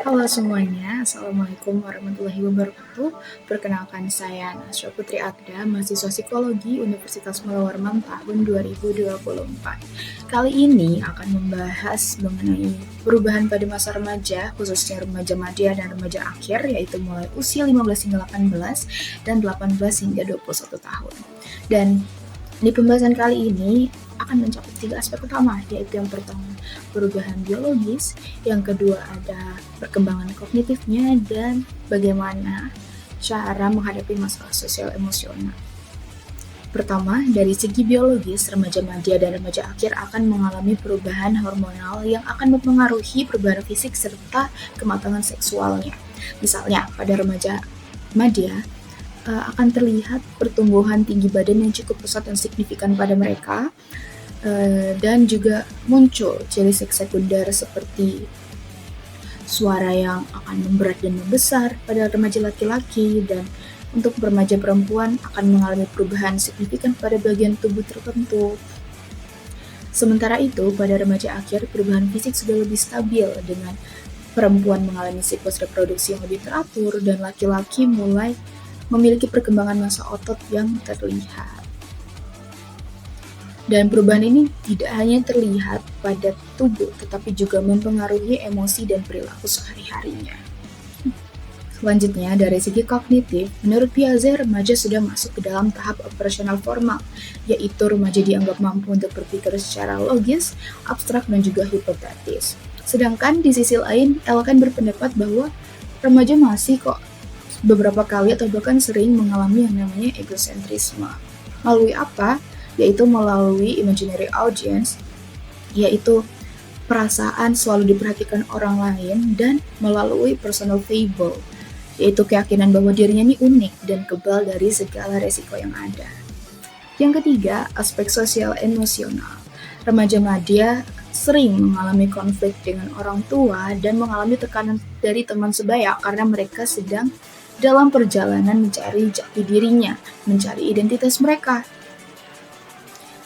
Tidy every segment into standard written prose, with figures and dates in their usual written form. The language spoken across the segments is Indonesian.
Halo semuanya, Assalamualaikum warahmatullahi wabarakatuh. Perkenalkan saya Nasya Putri Agda, mahasiswa Psikologi Universitas Mula Warman tahun 2024. Kali ini akan membahas mengenai perubahan pada masa remaja, khususnya remaja madya dan remaja akhir, yaitu mulai usia 15 hingga 18 dan 18 hingga 21 tahun. Dan di pembahasan kali ini akan mencakup 3 aspek utama, yaitu yang pertama perubahan biologis, yang kedua ada perkembangan kognitifnya, dan bagaimana cara menghadapi masalah sosial emosional. Pertama, dari segi biologis, remaja madya dan remaja akhir akan mengalami perubahan hormonal yang akan mempengaruhi perubahan fisik serta kematangan seksualnya. Misalnya, pada remaja madya, akan terlihat pertumbuhan tinggi badan yang cukup pesat dan signifikan pada mereka, dan juga muncul ciri sekunder seperti suara yang akan memberat dan membesar pada remaja laki-laki, dan untuk remaja perempuan akan mengalami perubahan signifikan pada bagian tubuh tertentu. Sementara itu, pada remaja akhir, perubahan fisik sudah lebih stabil dengan perempuan mengalami siklus reproduksi yang lebih teratur dan laki-laki mulai memiliki perkembangan massa otot yang terlihat. Dan perubahan ini tidak hanya terlihat pada tubuh, tetapi juga mempengaruhi emosi dan perilaku sehari-harinya. Selanjutnya, dari segi kognitif, menurut Piaget, remaja sudah masuk ke dalam tahap operasional formal, yaitu remaja dianggap mampu untuk berpikir secara logis, abstrak, dan juga hipotetis. Sedangkan di sisi lain, Elkan berpendapat bahwa remaja masih kok beberapa kali atau bahkan sering mengalami yang namanya egosentrisme. Melalui apa? Yaitu melalui imaginary audience, yaitu perasaan selalu diperhatikan orang lain, dan melalui personal fable, yaitu keyakinan bahwa dirinya ini unik dan kebal dari segala resiko yang ada. Yang ketiga, aspek sosial emosional. Remaja madya sering mengalami konflik dengan orang tua dan mengalami tekanan dari teman sebaya karena mereka sedang dalam perjalanan mencari jati dirinya, mencari identitas mereka.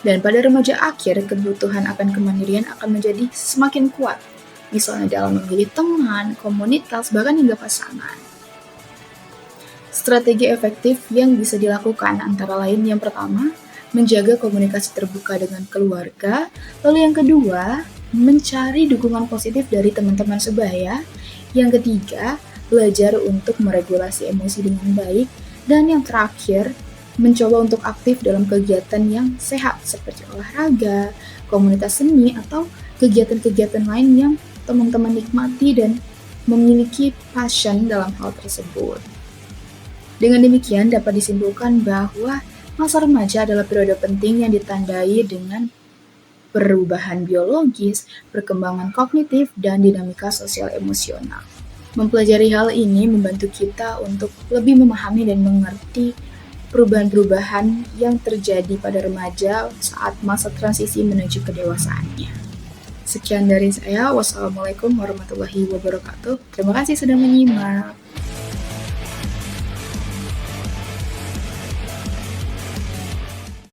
Dan pada remaja akhir, kebutuhan akan kemandirian akan menjadi semakin kuat, misalnya dalam memilih teman, komunitas, bahkan hingga pasangan. Strategi efektif yang bisa dilakukan antara lain yang pertama, menjaga komunikasi terbuka dengan keluarga, lalu yang kedua, mencari dukungan positif dari teman-teman sebaya, yang ketiga, belajar untuk meregulasi emosi dengan baik, dan yang terakhir, mencoba untuk aktif dalam kegiatan yang sehat seperti olahraga, komunitas seni, atau kegiatan-kegiatan lain yang teman-teman nikmati dan memiliki passion dalam hal tersebut. Dengan demikian dapat disimpulkan bahwa masa remaja adalah periode penting yang ditandai dengan perubahan biologis, perkembangan kognitif, dan dinamika sosial emosional. Mempelajari hal ini membantu kita untuk lebih memahami dan mengerti perubahan-perubahan yang terjadi pada remaja saat masa transisi menuju kedewasaannya. Sekian dari saya. Wassalamualaikum warahmatullahi wabarakatuh. Terima kasih sudah menyimak.